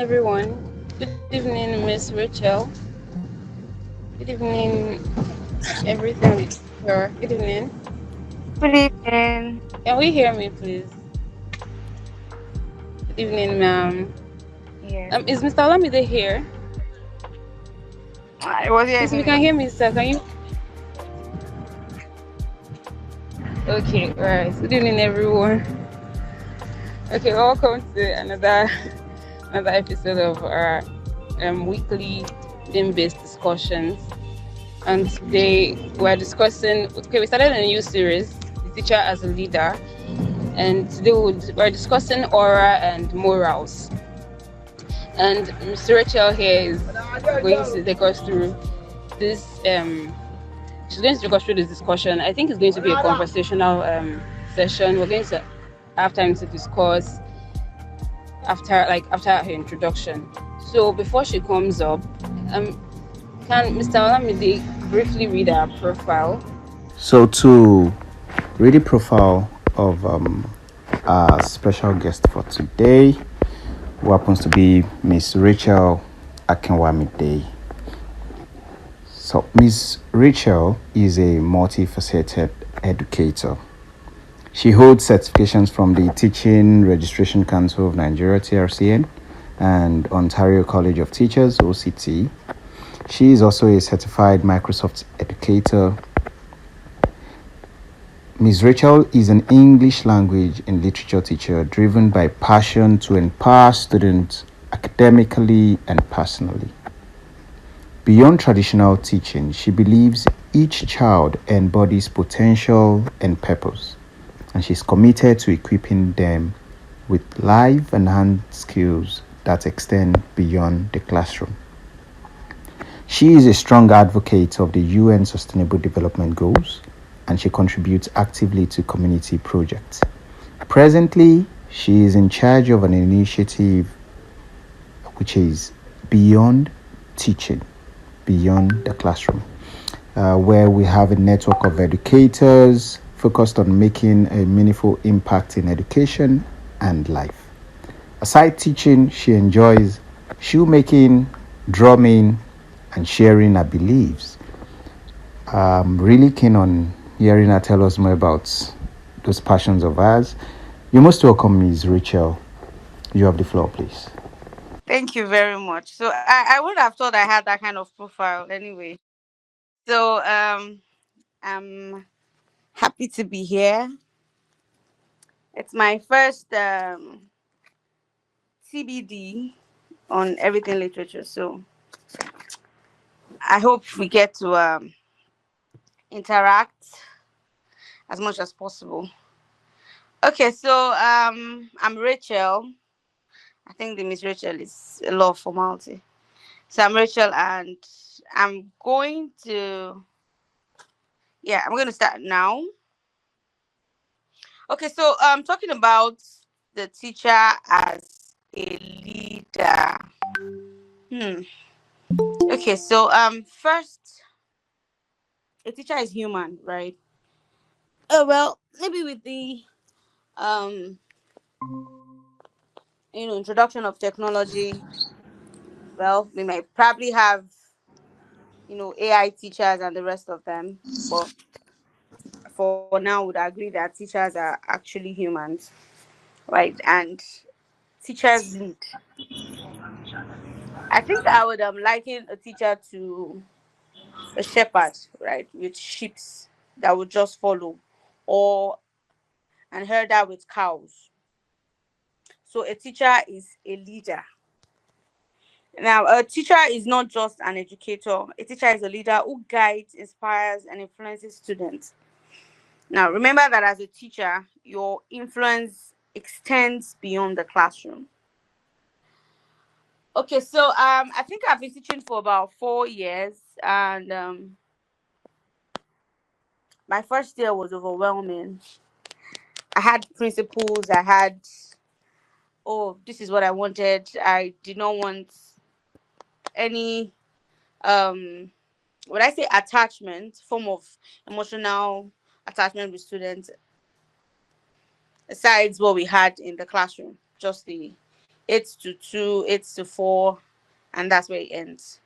everyone. Good evening, Miss Rachel. Good evening, everything with her. Good evening. Good evening. Can we hear me, please? Good evening, ma'am. Yes, Is Mr. Olamide here? I was here Please, if you can anyway. hear me, sir, can you? Okay, right. Good evening, everyone. Okay, welcome to another episode of our weekly theme-based discussions. And today we're discussing. Okay, we started a new series, "The Teacher as a Leader," and today we're discussing aura and morals. And Mr. Rachel here is going to take us through this. She's going to take us through this discussion. I think it's going to be a conversational session. We're going to have time to discuss after her introduction. So before she comes up, um, can Mr. Olamide briefly read our profile? So to read the profile of our special guest for today, who happens to be Miss Rachel Akinwamide. So Miss Rachel is a multifaceted educator. She holds certifications from the Teaching Registration Council of Nigeria (TRCN) and Ontario College of Teachers (OCT). She is also a certified Microsoft Educator. Ms. Rachel is an English language and literature teacher driven by passion to empower students academically and personally. Beyond traditional teaching, she believes each child embodies potential and purpose, and she's committed to equipping them with life and hand skills that extend beyond the classroom. She is a strong advocate of the UN Sustainable Development Goals, and she contributes actively to community projects. Presently, she is in charge of an initiative which is Beyond Teaching, Beyond the Classroom, where we have a network of educators focused on making a meaningful impact in education and life. Aside teaching, she enjoys shoemaking, drumming, and sharing her beliefs. I'm really keen on hearing her tell us more about those passions of hers. You're most welcome, Ms. Rachel. You have the floor, please. Thank you very much. So I would have thought I had that kind of profile anyway. So I'm happy to be here. It's my first TBD on everything literature. So I hope we get to interact as much as possible. Okay, so I'm Rachel. I think the Miss Rachel is a lot of formality. So I'm Rachel, and I'm going to I'm going to start now. Okay, so talking about the teacher as a leader. Hmm. Okay, so first, a teacher is human, right? Oh well, maybe with the um introduction of technology, well, we might probably have AI teachers and the rest of them, but for now, would agree that teachers are actually humans, right? And teachers lead. I think I would liken a teacher to a shepherd, right, with sheep that would just follow, or an herder with cows. So a teacher is a leader. Now, a teacher is not just an educator. A teacher is a leader who guides, inspires, and influences students. Now, remember that as a teacher, your influence extends beyond the classroom. Okay, so I think I've been teaching for about 4 years, and my first year was overwhelming. I had principles. I had, oh, this is what I wanted. I did not want any what I say attachment, form of emotional attachment with students, besides what we had in the classroom, just the 8 to 2, 8 to 4, and that's where it ends,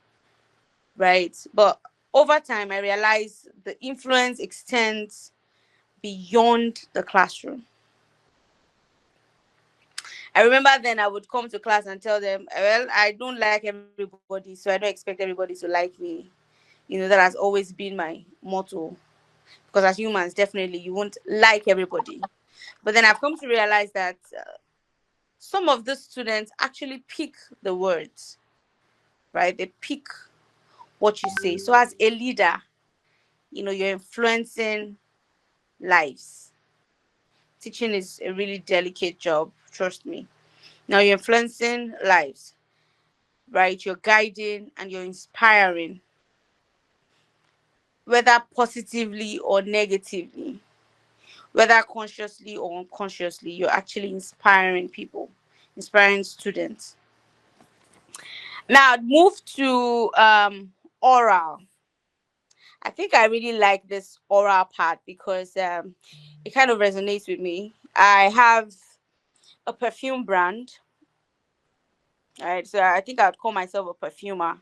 right? But over time, I realized the influence extends beyond the classroom. I remember then I would come to class and tell them, well, I don't like everybody, so I don't expect everybody to like me. That has always been my motto. Because as humans, definitely, you won't like everybody. But then I've come to realize that some of the students actually pick the words, right? They pick what you say. So as a leader, you're influencing lives. Teaching is a really delicate job, trust me. Now you're influencing lives, right? You're guiding and you're inspiring, whether positively or negatively, whether consciously or unconsciously, you're actually inspiring people, inspiring students. Now, move to oral. I think I really like this oral part because it kind of resonates with me. I have a perfume brand, right? So I think I'd call myself a perfumer.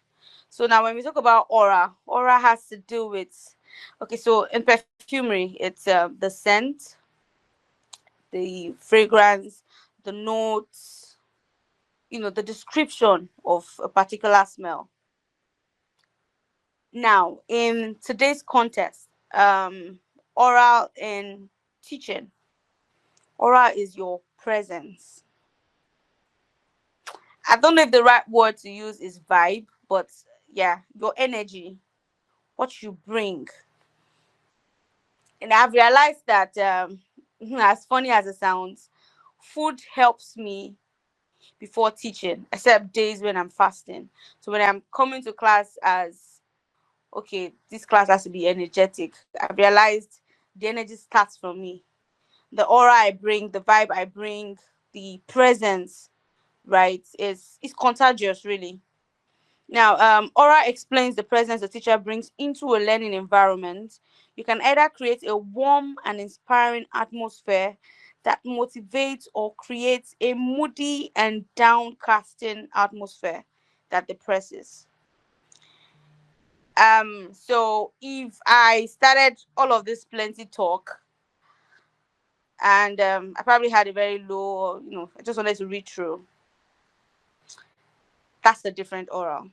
So now when we talk about aura has to do with, okay, so in perfumery, it's the scent, the fragrance, the notes, the description of a particular smell. Now, in today's context, oral in teaching, oral is your presence. I don't know if the right word to use is vibe, but yeah, your energy, what you bring. And I've realized that, as funny as it sounds, food helps me before teaching, except days when I'm fasting. So when I'm coming to class as, okay, this class has to be energetic, I've realized the energy starts from me. The aura I bring, the vibe I bring, the presence, right, is contagious, really. Now, aura explains the presence the teacher brings into a learning environment. You can either create a warm and inspiring atmosphere that motivates or creates a moody and downcasting atmosphere that depresses. So if I started all of this plenty talk and I probably had a very low, I just wanted to read through, that's a different aura.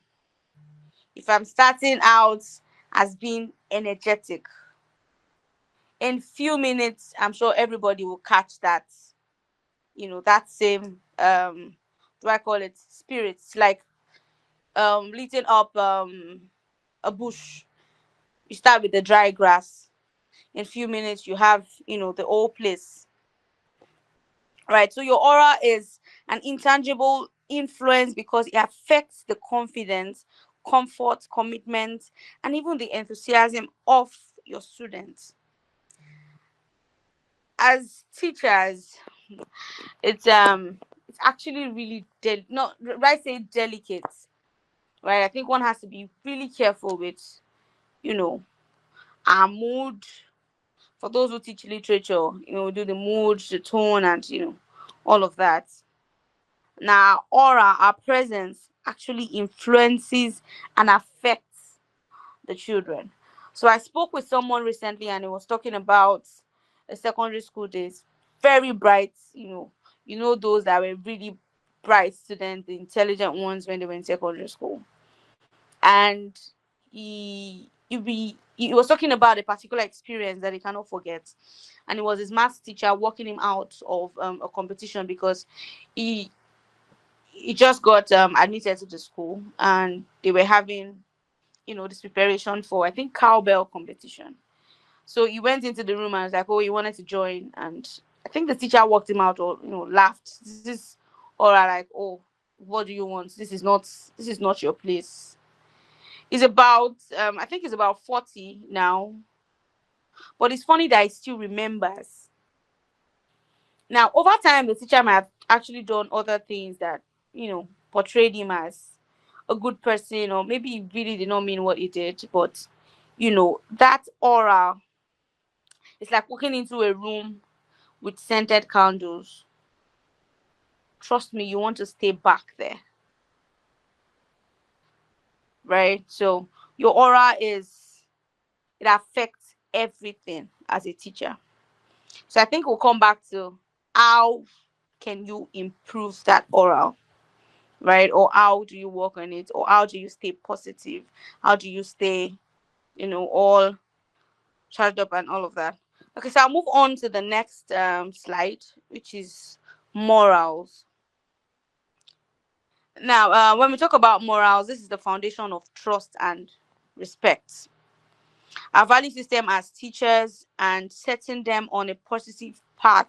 If I'm starting out as being energetic, in few minutes I'm sure everybody will catch that, that same do I call it spirits, like leading up a bush. You start with the dry grass, in few minutes you have the whole place, right? So your aura is an intangible influence because it affects the confidence, comfort, commitment, and even the enthusiasm of your students. As teachers, it's actually really not right say delicate, right? I think one has to be really careful with you know our mood. For those who teach literature, we do the mood, the tone, and all of that. Now aura, our presence, actually influences and affects the children. So I spoke with someone recently and he was talking about a secondary school days. Very bright, those that were really bright students, the intelligent ones when they were in secondary school. And he was talking about a particular experience that he cannot forget. And it was his maths teacher walking him out of a competition because he he just got admitted to the school and they were having this preparation for, I think, cowbell competition. So he went into the room and was like, oh, he wanted to join. And I think the teacher walked him out or, laughed. This is all right, like, oh, what do you want? This is not your place. He's about, I think he's about 40 now. But it's funny that he still remembers. Now, over time, the teacher might have actually done other things that, portrayed him as a good person, or maybe he really did not mean what he did. But, that aura, it's like walking into a room with scented candles. trust me, you want to stay back there, right? So your aura it affects everything as a teacher. So I think we'll come back to how can you improve that aura, right? Or how do you work on it? Or how do you stay positive? How do you stay, all charged up and all of that? Okay, so I'll move on to the next slide, which is morals. Now, when we talk about morals, this is the foundation of trust and respect. Our value system as teachers and setting them on a positive path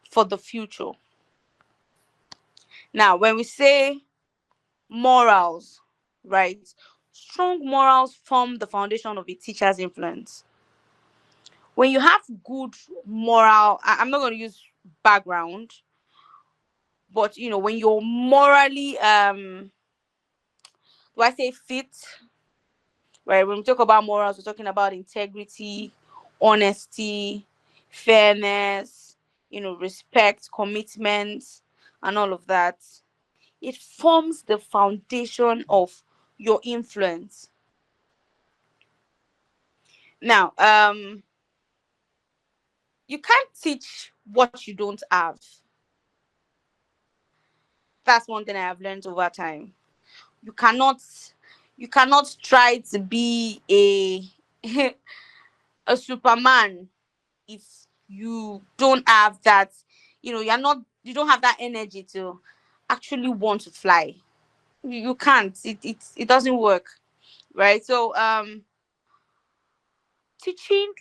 for the future. Now, when we say morals, right? Strong morals form the foundation of a teacher's influence. When you have good moral, I'm not going to use background, but when you're morally, do I say fit? Right? When we talk about morals, we're talking about integrity, honesty, fairness, respect, commitment, and all of that. It forms the foundation of your influence. Now, you can't teach what you don't have. That's one thing I have learned over time. You cannot try to be a a superman if you don't have that, you don't have that energy to actually want to fly. You can't. It doesn't work, right? So teaching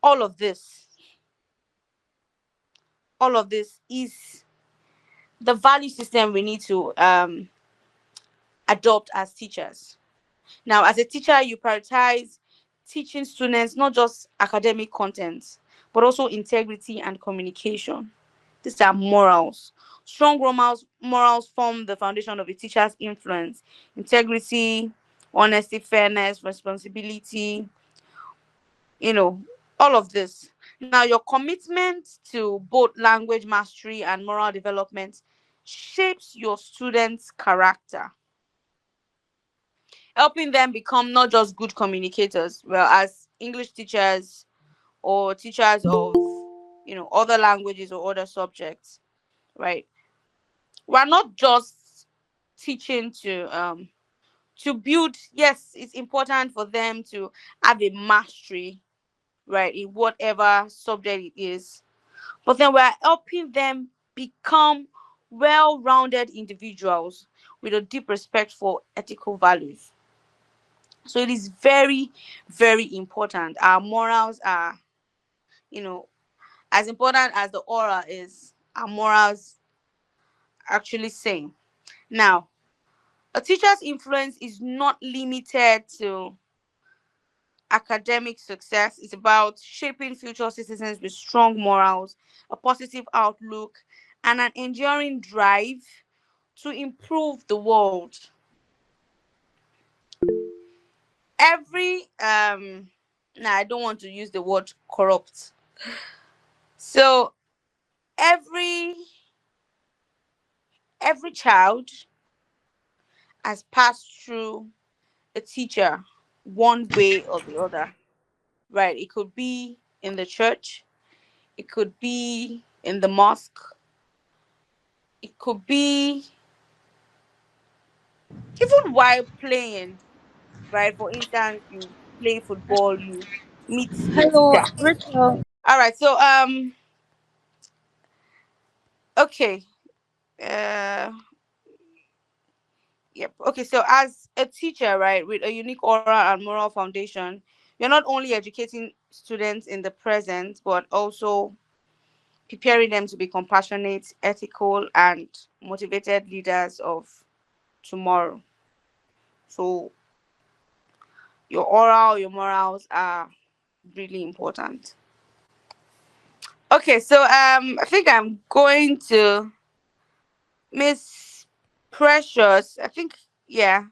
all of this, is the value system we need to adopt as teachers. Now, as a teacher, you prioritize teaching students not just academic content, but also integrity and communication. These are morals. Strong morals form the foundation of a teacher's influence. Integrity, honesty, fairness, responsibility, you know, all of this. Now, your commitment to both language mastery and moral development shapes your students' character, helping them become not just good communicators, well, as English teachers or teachers of, other languages or other subjects, right? We're not just teaching to build. Yes, it's important for them to have a mastery, right, in whatever subject it is, but then we're helping them become well-rounded individuals with a deep respect for ethical values. So it is very, very important. Our morals are, you know, as important as the aura is, our morals actually same. Now, a teacher's influence is not limited to academic success. It's about shaping future citizens with strong morals, a positive outlook, and an enduring drive to improve the world. Every now I don't want to use the word corrupt. So every child has passed through a teacher one way or the other, right? It could be in the church, it could be in the mosque, it could be even while playing, right? For instance, you play football, you meet a Hello, teacher. Rachel. All right, so okay, uh yep. Okay, so as a teacher, right, with a unique aura and moral foundation, you're not only educating students in the present, but also preparing them to be compassionate, ethical, and motivated leaders of tomorrow. So your oral, your morals are really important. Okay, so I think I'm going to Miss Precious. I think, yeah,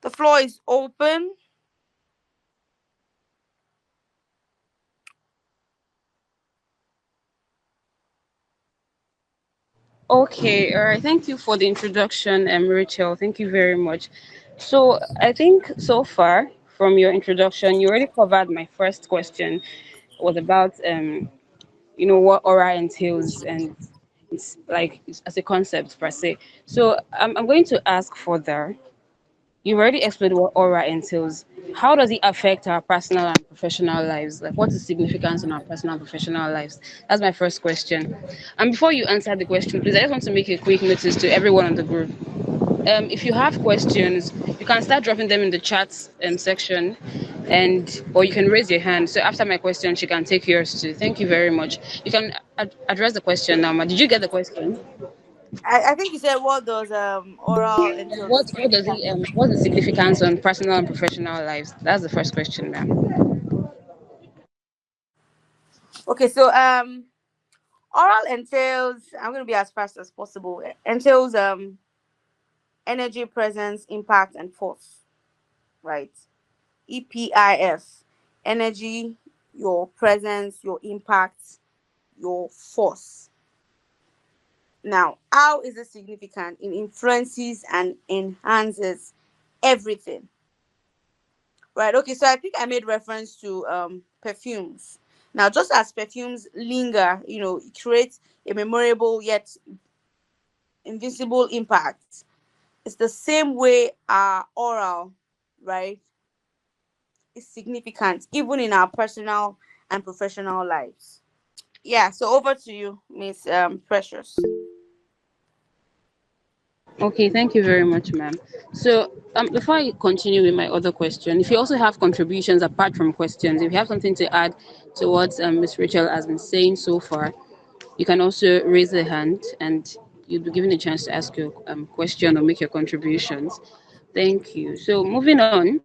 the floor is open. Okay, all right. Thank you for the introduction, Rachel. Thank you very much. So, I think so far from your introduction, you already covered my first question. Was about what aura entails, and it's like as a concept per se. So, I'm going to ask further. You've already explained what aura entails. How does it affect our personal and professional lives? Like, what's the significance in our personal and professional lives? That's my first question. And before you answer the question, please, I just want to make a quick notice to everyone on the group. If you have questions, you can start dropping them in the chat section, and or you can raise your hand. So after my question, she can take yours too. Thank you very much. You can address the question now. Did you get the question? I think you said, what does oral entail, the What does significance? it what's the significance on personal and professional lives? That's the first question, ma'am. Okay, so oral entails, I'm going to be as fast as possible, entails energy, presence, impact, and force, right? EPIF, energy, your presence, your impact, your force. Now, how is it significant? It influences and enhances everything, right? Okay, so I think I made reference to perfumes. Now, just as perfumes linger, it creates a memorable yet invisible impact. It's the same way our oral, right, is significant even in our personal and professional lives. Yeah, so over to you, Miss Precious. Okay, thank you very much, ma'am. So, before I continue with my other question, if you also have contributions apart from questions, if you have something to add to what Miss Rachel has been saying so far, you can also raise a hand, and you'll be given a chance to ask your question or make your contributions. Thank you. So, moving on,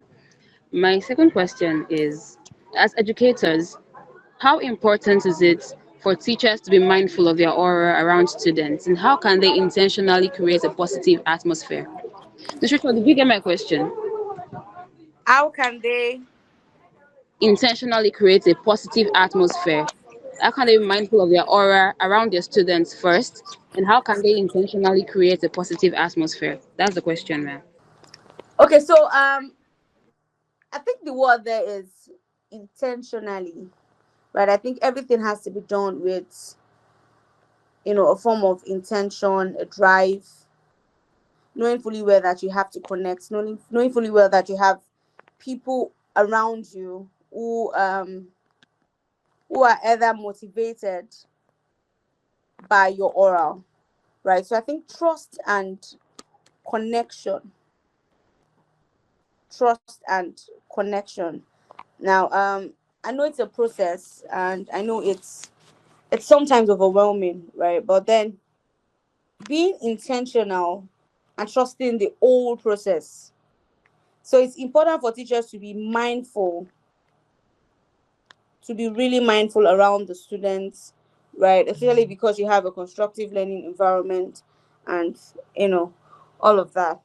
my second question is, as educators, how important is it for teachers to be mindful of their aura around students, and how can they intentionally create a positive atmosphere? Ms. Rachel, did you get my question? How can they? Intentionally create a positive atmosphere. How can they be mindful of their aura around their students first, and how can they intentionally create a positive atmosphere? That's the question, ma'am. Okay, so I think the word there is intentionally, right? I think everything has to be done with, a form of intention, a drive, knowing fully well that you have to connect, knowing fully well that you have people around you who are either motivated by your oral, right? So I think connection, trust and connection. Now, I know it's a process, and I know it's sometimes overwhelming, right? But then being intentional and trusting the whole process. So it's important for teachers to be mindful, to be really mindful around the students, right? Especially because you have a constructive learning environment and, you know, all of that.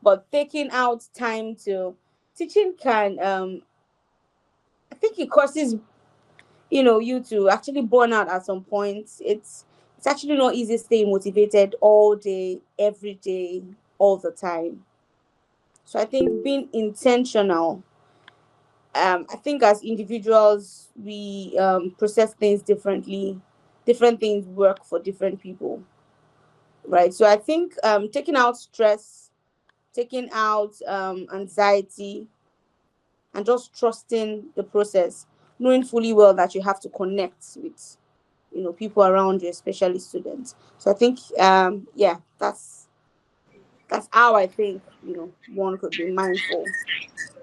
But taking out time to teaching can, I think it causes, you to actually burn out at some point. It's actually not easy staying motivated all day, every day, all the time. So I think being intentional, I think as individuals we process things differently. Different things work for different people, right? So I think taking out stress, taking out anxiety, and just trusting the process, knowing fully well that you have to connect with, people around you, especially students. So I think yeah, that's how I think, one could be mindful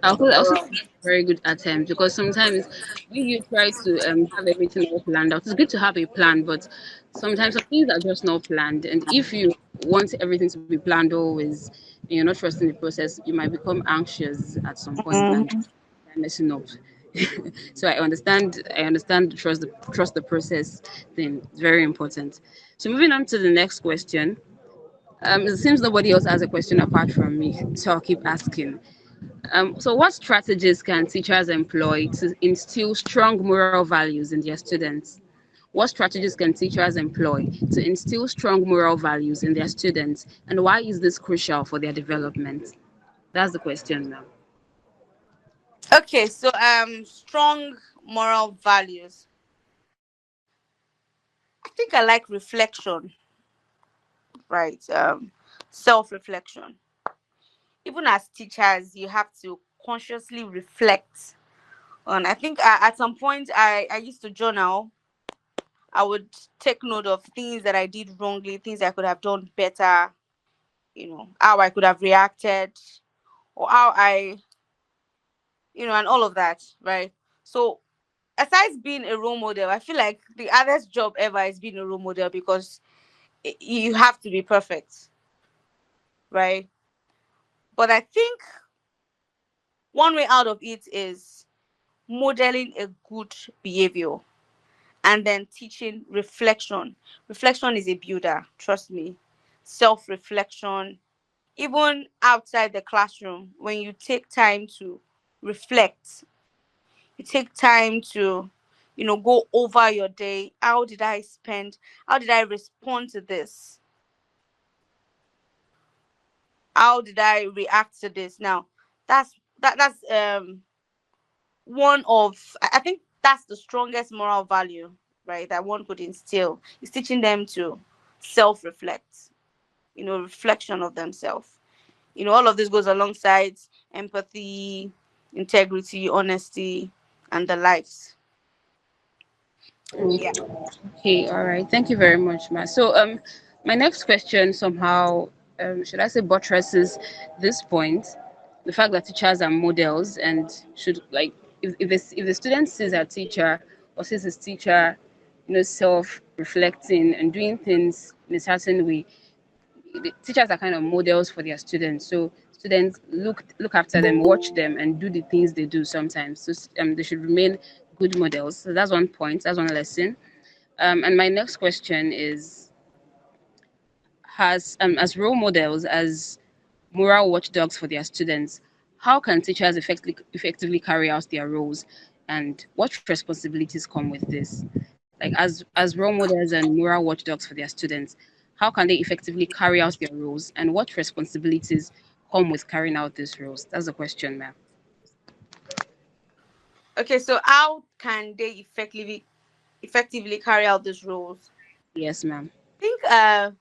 I of could also oral. think that's a very good attempt, because sometimes when you try to have everything all planned out, it's good to have a plan, but sometimes some things are just not planned. And if you want everything to be planned always, and you're not trusting the process, you might become anxious at some point and Mhm. messing up. So I understand trust the process thing. It's very important. So moving on to the next question. It seems nobody else has a question apart from me, so I'll keep asking. So, what strategies can teachers employ to instill strong moral values in their students? What strategies can teachers employ to instill strong moral values in their students, and why is this crucial for their development? That's the question now. Okay, so strong moral values. I think I like reflection, right? Self-reflection. Even as teachers, you have to consciously reflect on. I think at some point I used to journal. I would take note of things that I did wrongly, things I could have done better, how I could have reacted, or how and all of that, right? So, aside being a role model, I feel like the hardest job ever is being a role model because you have to be perfect, right? But I think one way out of it is modeling a good behavior and then teaching reflection. Reflection is a builder, trust me. Self reflection, even outside the classroom, when you take time to reflect, you take time to go over your day. How did I respond to this? How did I react to this? Now, that's one of, I think that's the strongest moral value, right, that one could instill, is teaching them to self-reflect, reflection of themselves. All of this goes alongside empathy, integrity, honesty, and the likes. Yeah. Okay, all right. Thank you very much, Ma. So, my next question somehow, should I say, buttresses this point, the fact that teachers are models and should like, if the student sees a teacher or sees his teacher, self-reflecting and doing things in a certain way, the teachers are kind of models for their students. So students look after them, watch them, and do the things they do sometimes. So they should remain good models. So that's one point. That's one lesson. And my next question is: has as role models, as moral watchdogs for their students, how can teachers effectively carry out their roles, and what responsibilities come with this? Like as role models and moral watchdogs for their students, how can they effectively carry out their roles, and what responsibilities come with carrying out these roles? That's the question, ma'am. Okay, so how can they effectively carry out these roles? Yes, ma'am. I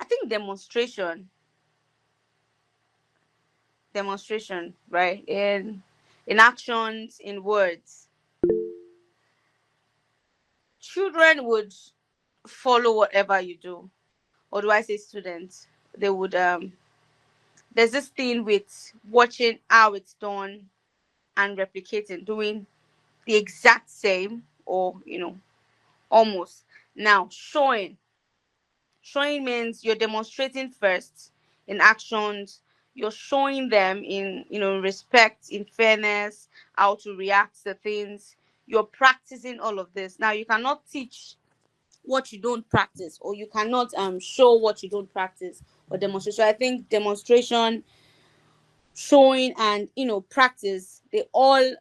think demonstration, right? In actions, in words. Children would follow whatever you do. Or do I say students? They would there's this thing with watching how it's done and replicating, doing the exact same, or almost. Now, showing means you're demonstrating first in actions. You're showing them in respect, in fairness, how to react to things. You're practicing all of this. Now, you cannot teach what you don't practice, or you cannot show what you don't practice or demonstrate. So I think demonstration, showing, and practice, they all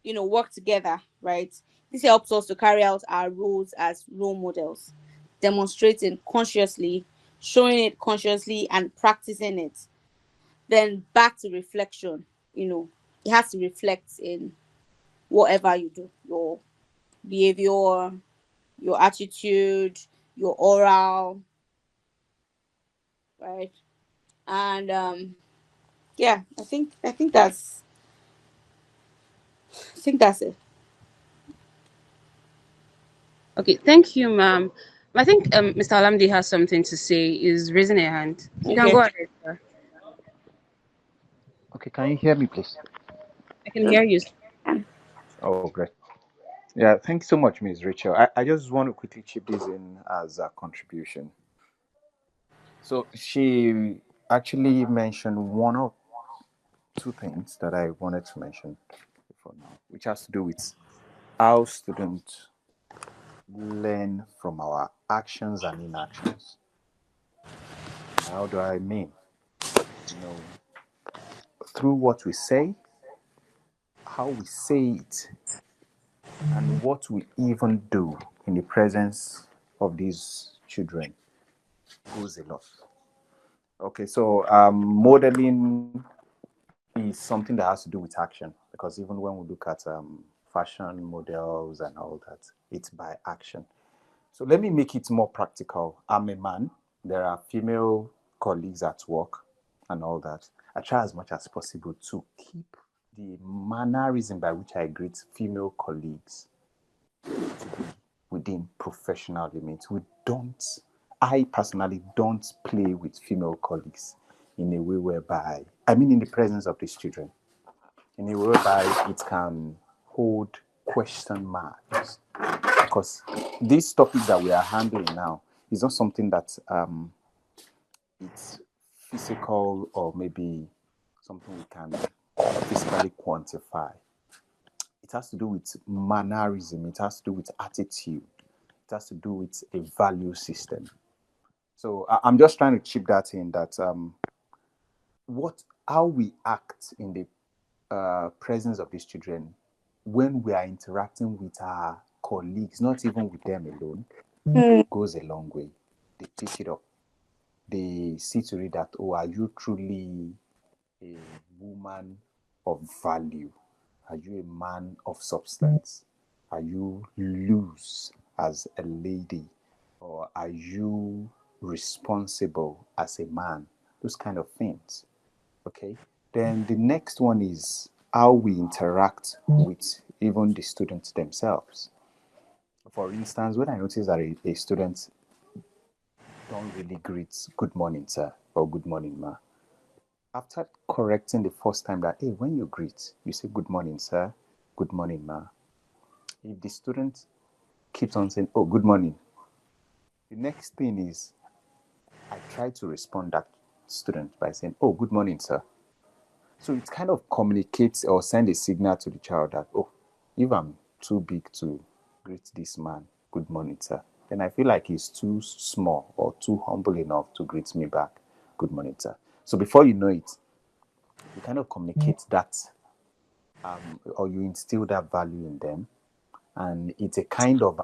work together, right? This helps us to carry out our roles as role models, demonstrating consciously, showing it consciously, and practicing it. Then back to reflection. You have to reflect in whatever you do, your behavior, your attitude, your oral, right? And yeah, I think that's it. Okay, thank you, ma'am. I think Mr. Alamdi has something to say. Is raising a hand. You can go Okay. ahead, sir. Okay, can you hear me, please? I can hear you. Oh, great. Yeah, thanks so much, Ms. Rachel. I just want to quickly chip this in as a contribution. So she actually mentioned one or two things that I wanted to mention for now, which has to do with how students learn from our actions and inactions. How do I mean? You know, through what we say, how we say it, and what we even do in the presence of these children goes a lot. Okay, so modeling is something that has to do with action, because even when we look at fashion models and all that, it's by action. So let me make it more practical. I'm a man. There are female colleagues at work and all that. I try as much as possible to keep the mannerism by which I greet female colleagues to be within professional limits. I personally don't play with female colleagues in a way whereby, I mean, in the presence of these children, in a way whereby it can hold question marks. Because this topic that we are handling now is not something that it's physical or maybe something we can physically quantify. It has to do with mannerism, it has to do with attitude, it has to do with a value system. So I'm just trying to chip that in, that what how we act in the presence of these children when we are interacting with our colleagues, not even with them alone, Hmm. goes a long way. They pick it up. They see to it that, oh, are you truly a woman of value? Are you a man of substance? Are you loose as a lady? Or are you responsible as a man? Those kind of things. Okay. Then the next one is how we interact with even the students themselves. For instance, when I notice that a student don't really greet good morning, sir, or good morning, ma, after correcting the first time that, hey, when you greet, you say good morning, sir, good morning, ma. If the student keeps on saying, oh, good morning, the next thing is I try to respond that student by saying, oh, good morning, sir. So it kind of communicates or send a signal to the child that, oh, if I'm too big to greet this man, good morning, sir, then I feel like he's too small or too humble enough to greet me back, good morning, sir. So before you know it, you kind of communicate that, or you instill that value in them, and it's a kind of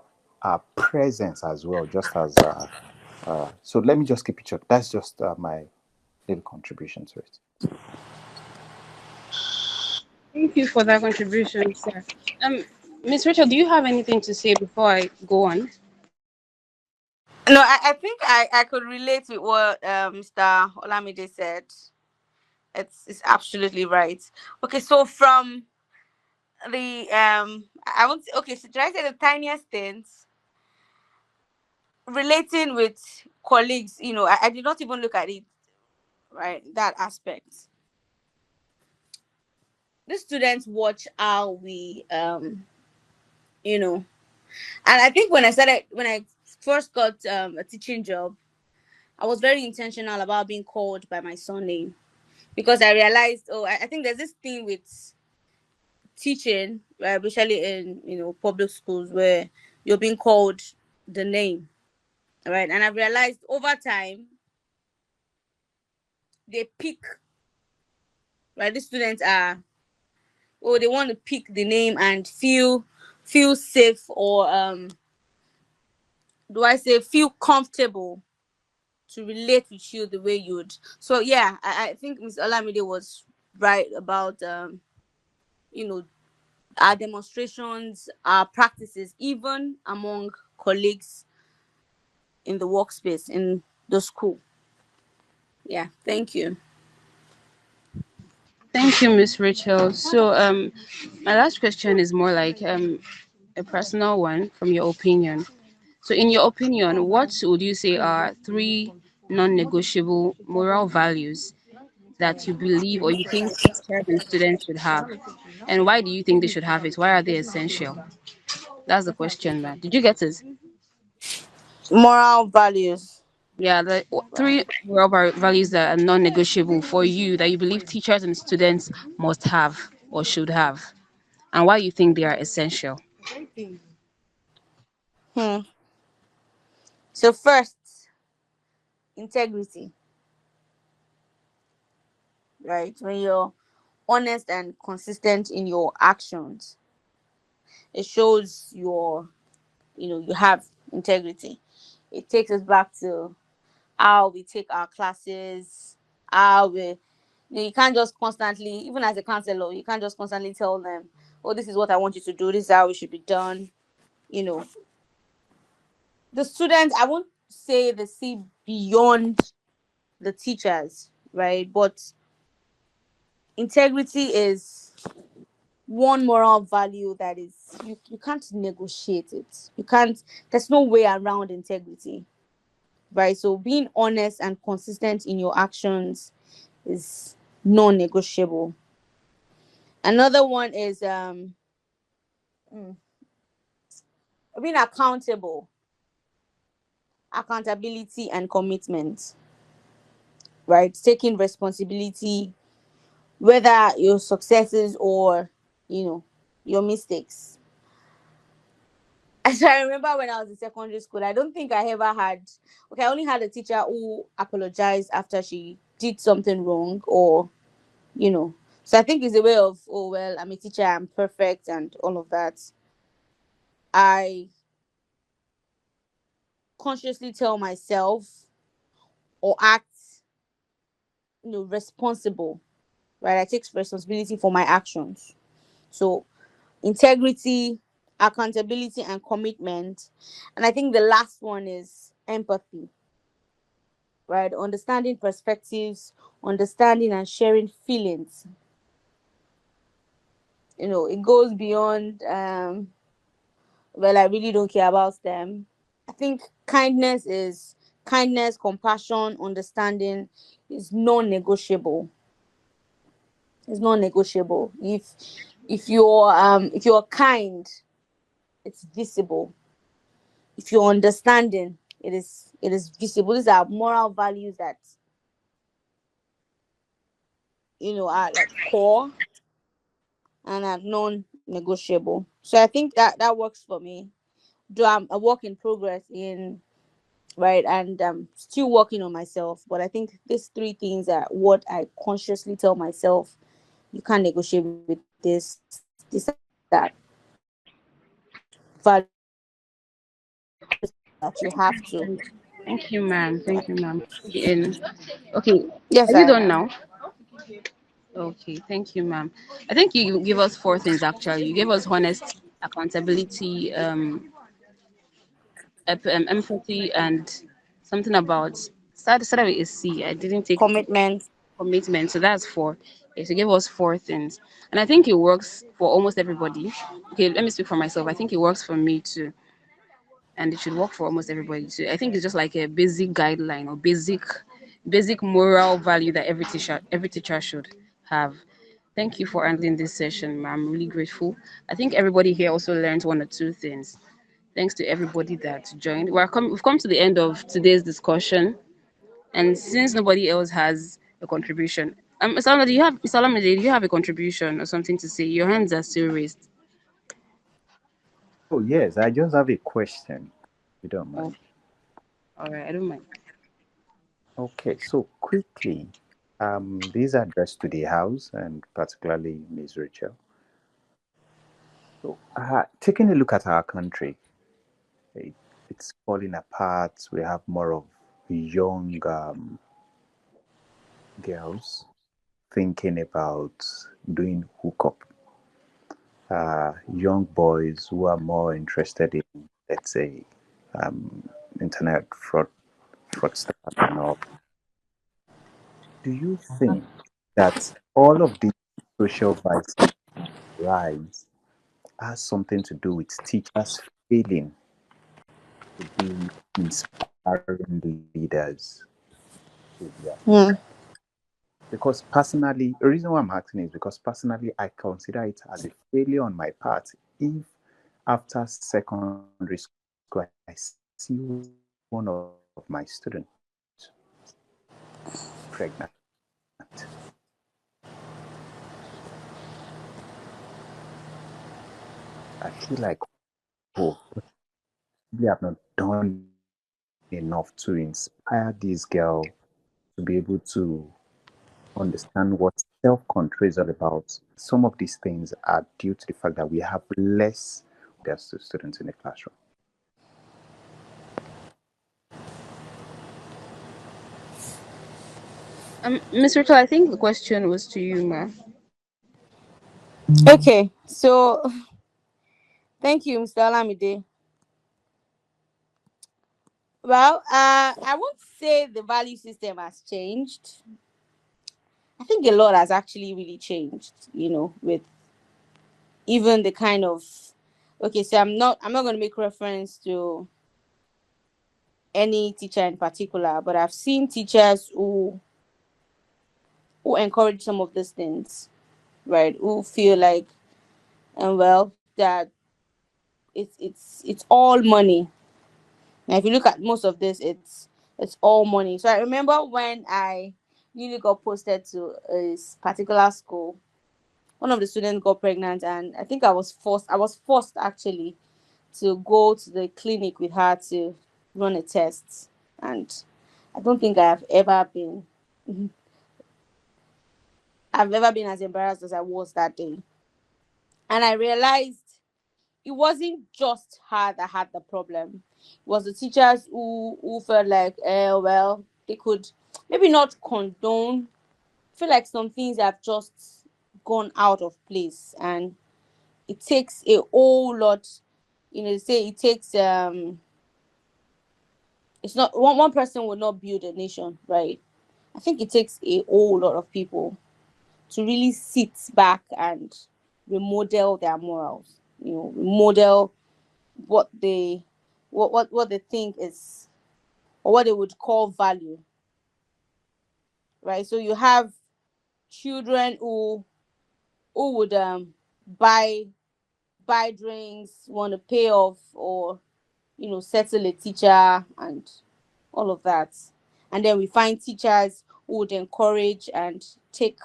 presence as well, just as. So let me just keep it short. That's just my little contribution to it. Thank you for that contribution, sir. Um, Miss Rachel, do you have anything to say before I go on? No, I think I could relate with what Mr. Olamide said. It's absolutely right. Okay, so from the I want to, okay, so try to say the tiniest things relating with colleagues. I did not even look at it, right, that aspect. The students watch how we you know and I think when I first got a teaching job, I was very intentional about being called by my surname, because I realized, oh, I think there's this thing with teaching, especially in public schools, where you're being called the name, right? And I've realized over time they pick, right? The students are, oh, they want to pick the name and feel safe, or do I say feel comfortable to relate with you the way you'd. So yeah, I think Ms. Olamide was right about you know our demonstrations, our practices, even among colleagues in the workspace, in the school. Yeah, thank you. Thank you, Miss Rachel. So, my last question is more like a personal one from your opinion. So, in your opinion, what would you say are three non-negotiable moral values that you believe or you think teachers and students should have? And why do you think they should have it? Why are they essential? That's the question, man. Did you get it? Moral values. Yeah, the three moral values that are non-negotiable for you that you believe teachers and students must have or should have, and why you think they are essential. Hmm. So first, integrity, right? When you're honest and consistent in your actions, it shows you have integrity. It takes us back to how we take our classes, how we you can't just constantly, even as a counselor, you can't just constantly tell them, oh, this is what I want you to do, this is how it should be done. You know, the students, I won't say they see beyond the teachers, right? But integrity is one moral value that is you can't negotiate it. You can't, there's no way around integrity, right? So being honest and consistent in your actions is non-negotiable. Another one is being accountable, accountability and commitment, right? Taking responsibility, whether your successes or you know your mistakes. As I remember when I was in secondary school, I don't think I ever had, okay, I only had a teacher who apologized after she did something wrong, or you know. So I think it's a way of, oh well, I'm a teacher, I'm perfect and all of that. I consciously tell myself or act, responsible, right? I take responsibility for my actions. So integrity, accountability, and commitment. And I think the last one is empathy, right? Understanding perspectives, understanding and sharing feelings. It goes beyond, well, I really don't care about them. I think kindness, compassion, understanding is non-negotiable. It's non-negotiable. If you're kind, it's visible. If you're understanding, it is visible. These are moral values that are like core and are non-negotiable. So I think that works for me. Do I'm a work in progress in, right, and still working on myself. But I think these three things are what I consciously tell myself. You can't negotiate with this. These are values that you have to. Thank you, ma'am. Thank you, ma'am. And okay, Yes, are you I done am. now? Okay, thank you, ma'am. I think you give us four things actually. You gave us honesty, accountability, empathy, and something about started with a C. I didn't take Commitment. commitment, so that's four. Yes, you gave us four things, and I think it works for almost everybody. Okay, let me speak for myself. I think it works for me too, and it should work for almost everybody too. I think it's just like a basic guideline or basic moral value that every teacher should have. Thank you for handling this session, ma'am. I'm really grateful. I think everybody here also learned one or two things. Thanks to everybody that joined. We've come to the end of today's discussion, and since nobody else has a contribution, Salamide, do you have a contribution or something to say? Your hands are still raised. Oh, yes, I just have a question, if you don't Oh, mind. all right, I don't mind. Okay, so quickly, these are addressed to the House and particularly Ms. Rachel. So, taking a look at our country, it, it's falling apart. We have more of young girls thinking about doing hookup. Young boys who are more interested in, let's say, um, internet fraudsters and all. Do you think that all of these social vices rise has something to do with teachers failing to be inspiring leaders to their Hmm. students? Because personally, the reason why I'm asking is because personally, I consider it as a failure on my part if after secondary school I see one of my students pregnant. I feel like, oh, we have not done enough to inspire this girl to be able to understand what self self-control is all about. Some of these things are due to the fact that we have less students in the classroom. Miss Rachel, I think the question was to you, ma. Okay, so thank you, Mr. Alamide. Well, I won't say the value system has changed. I think a lot has actually really changed, with even the kind of, okay, so I'm not going to make reference to any teacher in particular, but I've seen teachers who encourage some of these things, right? Who feel like, and well, that it's all money. Now, if you look at most of this, it's all money. So I remember when I newly got posted to a particular school, one of the students got pregnant, and I think I was forced actually to go to the clinic with her to run a test. And I don't think I've ever been as embarrassed as I was that day. And I realized it wasn't just her that had the problem. It was the teachers who felt like, well, they could maybe not condone, feel like some things have just gone out of place, and it takes a whole lot. They say it takes it's not one person will not build a nation, right? I think it takes a whole lot of people to really sit back and remodel their morals. Remodel what they what they think is, or what they would call value, right? So you have children who would buy buy drinks, want to pay off, or settle a teacher and all of that. And then we find teachers who would encourage and take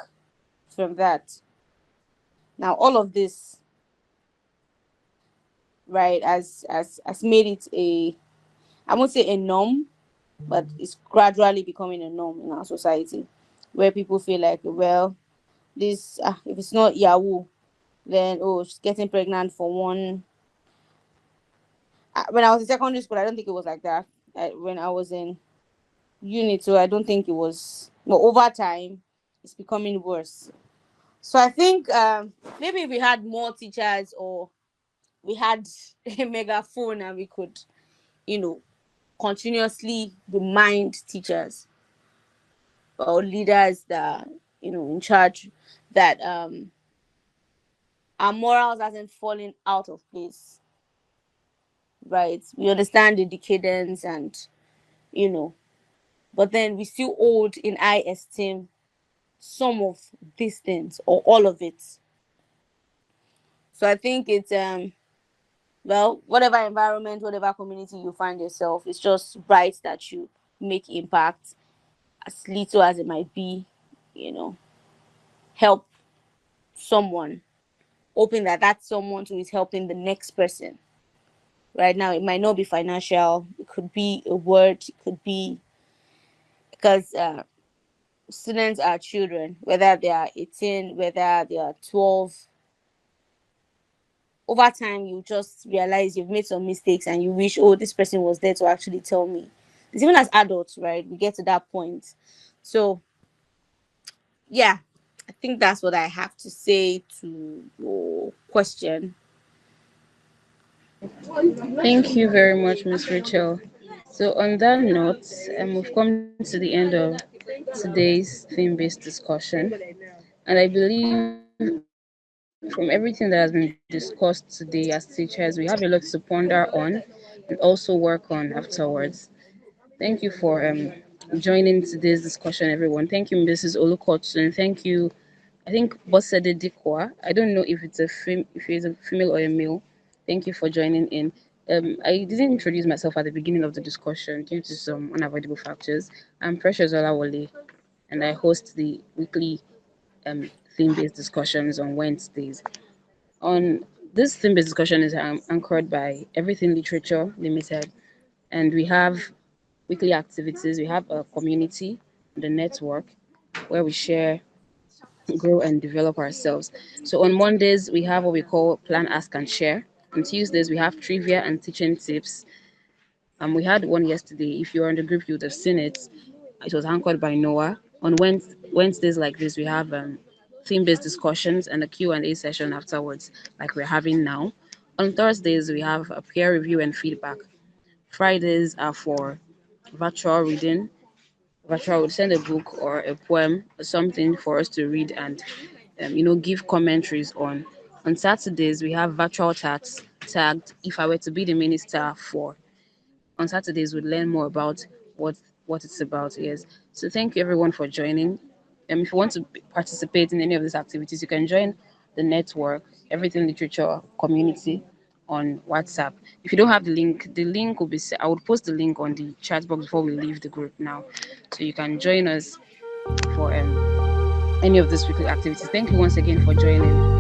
from that. Now all of this, right, as made it a, I won't say a norm, but it's gradually becoming a norm in our society, where people feel like, well, this if it's not Yahoo, then oh, she's getting pregnant for one. When I was in secondary school, I don't think it was like that. When I was in uni, so I don't think it was. But over time, it's becoming worse. So I think maybe if we had more teachers, or we had a megaphone, and we could, you know, continuously remind teachers or leaders that in charge, that our morals hasn't fallen out of place, right? We understand the decadence, and you know but then we still hold in high esteem some of these things, or all of it. So I think it's well, whatever environment, whatever community you find yourself, it's just right that you make impact, as little as it might be, you know help someone, hoping that that someone who is helping the next person. Right now, it might not be financial, it could be a word, it could be because students are children, whether they are 18, whether they are 12. Over time, you just realize you've made some mistakes, and you wish, oh, this person was there to actually tell me. It's even as adults, right? We get to that point. So yeah, I think that's what I have to say to your question. Thank you very much, Miss Rachel. So on that note, we've come to the end of today's theme-based discussion, and I believe from everything that has been discussed today as teachers, we have a lot to ponder on and also work on afterwards. Thank you for joining today's discussion, everyone. Thank you, Mrs. Olukotsun. Thank you. I think Bosede Dikwa. I don't know if if it's a female or a male. Thank you for joining in. I didn't introduce myself at the beginning of the discussion due to some unavoidable factors. I'm Precious Olawole, and I host the weekly theme-based discussions on Wednesdays. On this theme-based discussion is anchored by Everything Literature Limited, and we have weekly activities. We have a community, the network, where we share grow and develop ourselves. So on Mondays we have what we call plan, ask, and share. On Tuesdays we have trivia and teaching tips. We had one yesterday. If you're in the group, you would have seen it. It was anchored by Noah. On Wednesdays like this, we have theme-based discussions and a Q&A session afterwards, like we're having now. On Thursdays, we have a peer review and feedback. Fridays are for virtual reading. Virtual would send a book or a poem or something for us to read and give commentaries on. On Saturdays, we have virtual chats tagged "If I Were to Be the Minister" for. On Saturdays, we learn more about what it's about. Yes. So thank you everyone for joining. If you want to participate in any of these activities, you can join the network, Everything Literature Community, on WhatsApp. If you don't have the link will be. I would post the link on the chat box before we leave the group now, so you can join us for any of these weekly activities. Thank you once again for joining.